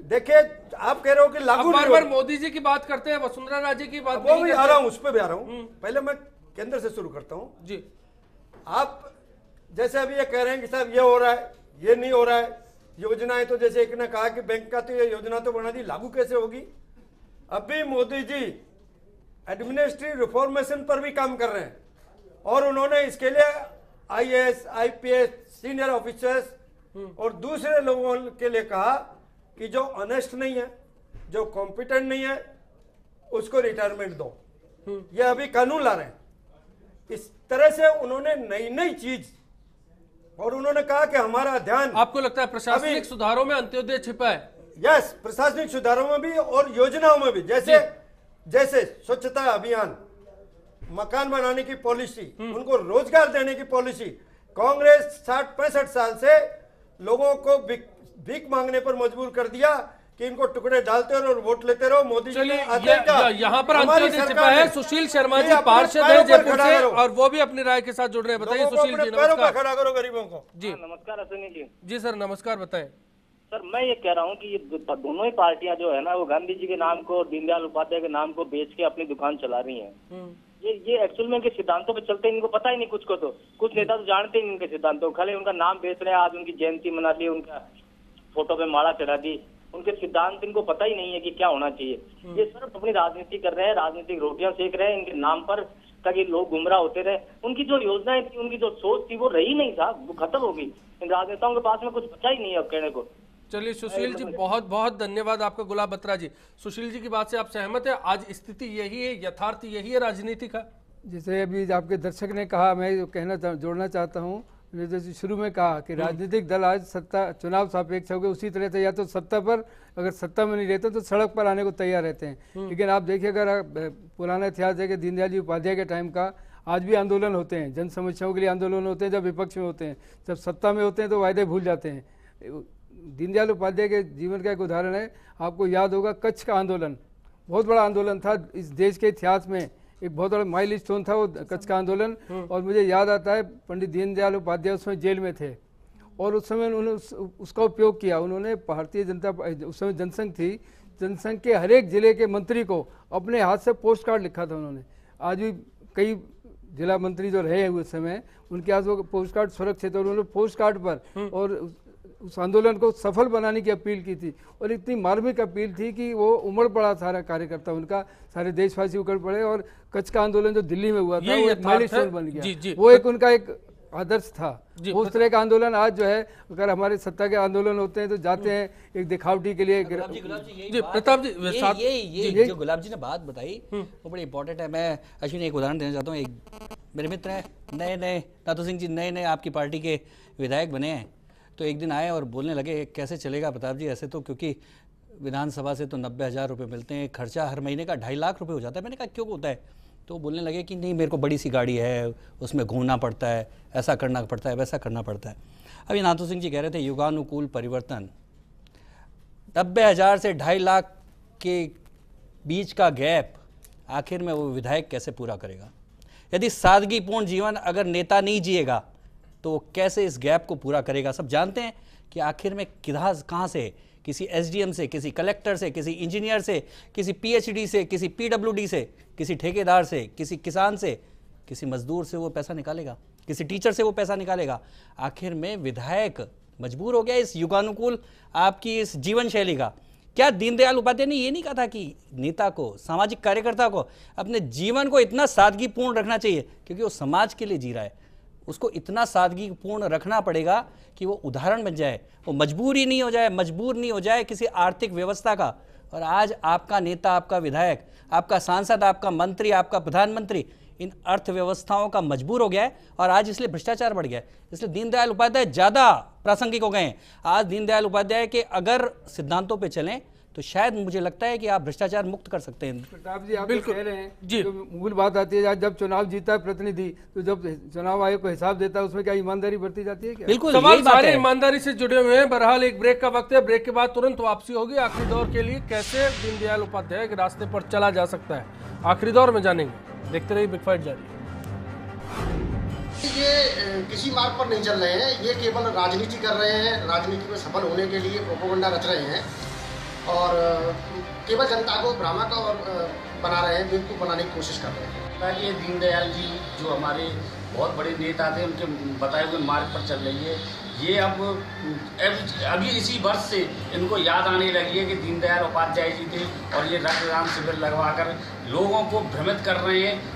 देखिए आप कह रहे हो कि लागू नहीं, बार मोदी जी की बात करते हैं, वसुंधरा राजे की बात, वो भी आ रहा हूं, उस पर भी आ रहा हूं। पहले मैं केंद्र से शुरू करता हूं जी। आप जैसे अभी ये कह रहे हैं कि साहब ये हो रहा है, ये नहीं हो रहा है, योजनाएं तो जैसे एक ने कहा कि बैंक का तो ये योजना तो बना दी, लागू कैसे होगी? अभी मोदी जी एडमिनिस्ट्रेटिव रिफॉर्मेशन पर भी काम कर रहे हैं और उन्होंने इसके लिए IAS, IPS, सीनियर ऑफिसर्स और दूसरे लोगों के लिए कहा कि जो ऑनेस्ट नहीं है, जो कॉम्पिटेंट नहीं है, उसको रिटायरमेंट दो। ये अभी कानून ला रहे हैं। इस तरह से उन्होंने नई नई चीज, और उन्होंने कहा कि हमारा ध्यान, आपको लगता है प्रशासनिक सुधारों में अंत्योदय छिपा है? यस, प्रशासनिक सुधारों में भी और योजनाओं में भी, जैसे जैसे स्वच्छता अभियान, मकान बनाने की पॉलिसी, उनको रोजगार देने की पॉलिसी। कांग्रेस 60-65 साल से लोगों को भीख मांगने पर मजबूर कर दिया कि इनको टुकड़े डालते रहो और वोट लेते रहो। मोदी जी ने यहाँ पर अंत्योदय छिपा है। सुशील शर्मा जी पार्षद है जयपुर से और वो भी अपनी राय के साथ जुड़ रहे हैं। बताइए सुशील जी। नमस्कार। खड़ा करो गरीबों को। जी नमस्कार अश्विनी जी। जी सर नमस्कार, बताएं। सर मैं ये कह रहा हूँ कि ये दोनों ही पार्टियां जो है ना, वो गांधी जी के नाम को और दीनदयाल उपाध्याय के नाम को बेच के अपनी दुकान चला रही हैं। ये एक्चुअल में इनके सिद्धांतों पे चलते हैं, इनको पता ही नहीं कुछ को। तो कुछ नेता तो जानते ही इनके सिद्धांतों, खाली उनका नाम बेच रहे हैं। आज उनकी जयंती मना ली, उनका फोटो पे माला चढ़ा दी, उनके सिद्धांत इनको पता ही नहीं है कि क्या होना चाहिए। ये सिर्फ अपनी राजनीति कर रहे हैं, राजनीतिक रोटियां सेक रहे हैं इनके नाम पर, ताकि लोग गुमराह होते रहे। उनकी जो योजनाएं थी, उनकी जो सोच थी, वो रही नहीं था, वो खत्म हो गई। इन राजनेताओं के पास में कुछ बचा ही नहीं है अब कहने को। चलिए सुशील जी, बहुत बहुत धन्यवाद आपका। गुलाब बत्रा जी, सुशील जी की बात से आप सहमत है? आज स्थिति यही है, यथार्थ यही है राजनीति का? जैसे अभी आपके दर्शक ने कहा, मैं जो जोड़ना चाहता हूँ, जैसे शुरू में कहा कि राजनीतिक दल आज सत्ता चुनाव सापेक्ष हो गए, उसी तरह से या तो सत्ता पर, अगर सत्ता में नहीं रहते तो सड़क पर आने को तैयार रहते हैं। लेकिन आप देखिए, अगर पुराना इतिहास है कि दीनदयाल जी उपाध्याय के टाइम का, आज भी आंदोलन होते हैं, जन समस्याओं के लिए आंदोलन होते हैं जब विपक्ष में होते हैं। जब सत्ता में होते हैं तो वायदे भूल जाते हैं। दीनदयाल उपाध्याय के जीवन का एक उदाहरण है, आपको याद होगा कच्छ का आंदोलन, बहुत बड़ा आंदोलन था इस देश के इतिहास में, एक बहुत बड़ा माइल स्टोन था वो कच्छ का आंदोलन। और मुझे याद आता है पंडित दीनदयाल उपाध्याय उसमें जेल में थे और उस समय उन्होंने उसका उपयोग किया। उन्होंने भारतीय जनता, उस समय जनसंघ थी, जनसंघ के हर एक जिले के मंत्री को अपने हाथ से पोस्ट कार्ड लिखा था उन्होंने। आज भी कई जिला मंत्री जो रहे हैं उस समय, उनके हाथ वो पोस्ट कार्ड सुरक्षित है। उन्होंने पोस्ट कार्ड पर और उस आंदोलन को सफल बनाने की अपील की थी और इतनी मार्मिक अपील थी कि वो उमड़ पड़ा सारा कार्यकर्ता उनका, सारे देशवासी उमड़ पड़े और कच्छ का आंदोलन जो दिल्ली में हुआ था वो एक माइलस्टोन बन गया। वो एक उनका एक आदर्श था। उस तरह का आंदोलन आज जो है, अगर हमारे सत्ता के आंदोलन होते हैं तो जाते हैं एक दिखावटी के लिए। प्रताप जी, ये जो गुलाब जी ने बात बताई वो बड़ी इंपॉर्टेंट है। मैं अश्विनी एक उदाहरण देना चाहता हूँ। एक मेरे मित्र हैं, नए नाथू सिंह जी नए आपकी पार्टी के विधायक बने हैं, तो एक दिन आए और बोलने लगे कैसे चलेगा प्रताप जी ऐसे, तो क्योंकि विधानसभा से तो 90,000 रुपये मिलते हैं, खर्चा हर महीने का 2.5 लाख रुपये हो जाता है। मैंने कहा क्यों होता है? तो बोलने लगे कि नहीं, मेरे को बड़ी सी गाड़ी है, उसमें घूमना पड़ता है, ऐसा करना पड़ता है, वैसा करना पड़ता है। अभी नाथू सिंह जी कह रहे थे युगानुकूल परिवर्तन, 90,000 से 2.5 लाख के बीच का गैप आखिर में वो विधायक कैसे पूरा करेगा? यदि सादगीपूर्ण जीवन अगर नेता नहीं जिएगा तो वो कैसे इस गैप को पूरा करेगा? सब जानते हैं कि आखिर में कहाँ से, किसी SDM से, किसी कलेक्टर से, किसी इंजीनियर से, किसी PhD से, किसी PWD से, किसी ठेकेदार से, किसी किसान से, किसी मजदूर से वो पैसा निकालेगा, किसी टीचर से वो पैसा निकालेगा। आखिर में विधायक मजबूर हो गया इस युगानुकूल आपकी इस जीवन शैली का। क्या दीनदयाल उपाध्याय ने ये नहीं कहा था कि नेता को, सामाजिक कार्यकर्ता को अपने जीवन को इतना सादगीपूर्ण रखना चाहिए, क्योंकि वो समाज के लिए जी रहा है, उसको इतना सादगीपूर्ण रखना पड़ेगा कि वो उदाहरण बन जाए, वो मजबूर नहीं हो जाए किसी आर्थिक व्यवस्था का। और आज आपका नेता, आपका विधायक, आपका सांसद, आपका मंत्री, आपका प्रधानमंत्री इन अर्थव्यवस्थाओं का मजबूर हो गया है और आज इसलिए भ्रष्टाचार बढ़ गया है। इसलिए दीनदयाल उपाध्याय ज़्यादा प्रासंगिक हो गए हैं। आज दीनदयाल उपाध्याय के अगर सिद्धांतों पे चलें तो शायद मुझे लगता है कि आप भ्रष्टाचार मुक्त कर सकते हैं। प्रताप जी, आप कह रहे हैं जी, तो मूल बात आती है, जब चुनाव जीता है प्रतिनिधि, तो जब चुनाव आयोग को हिसाब देता है उसमें क्या ईमानदारी बरती जाती है क्या? बिल्कुल, सवाल सारे ईमानदारी से जुड़े हुए हैं। बहरहाल एक ब्रेक का वक्त है, ब्रेक के बाद तुरंत वापसी होगी। आखिरी दौर के लिए कैसे दीनदयाल उपाध्याय के रास्ते पर चला जा सकता है, आखिरी दौर में जानेंगे। देखते रहिए, बिग फाइट जारी। ये किसी मार्ग पर नहीं चल रहे हैं, ये केवल राजनीति कर रहे हैं, राजनीति में सफल होने के लिए प्रोपेगेंडा रच रहे हैं। और केवल जनता को भ्रामक और बना रहे हैं, बेवकूफ़ बनाने की कोशिश कर रहे हैं। ताकि ये दीनदयाल जी जो हमारे बहुत बड़े नेता थे, उनके बताए हुए मार्ग पर चल रही है। ये अब अभी इसी वर्ष से इनको याद आने लगी है कि दीनदयाल उपाध्याय जी थे और ये रक्तदान शिविर लगवाकर लोगों को भ्रमित कर रहे हैं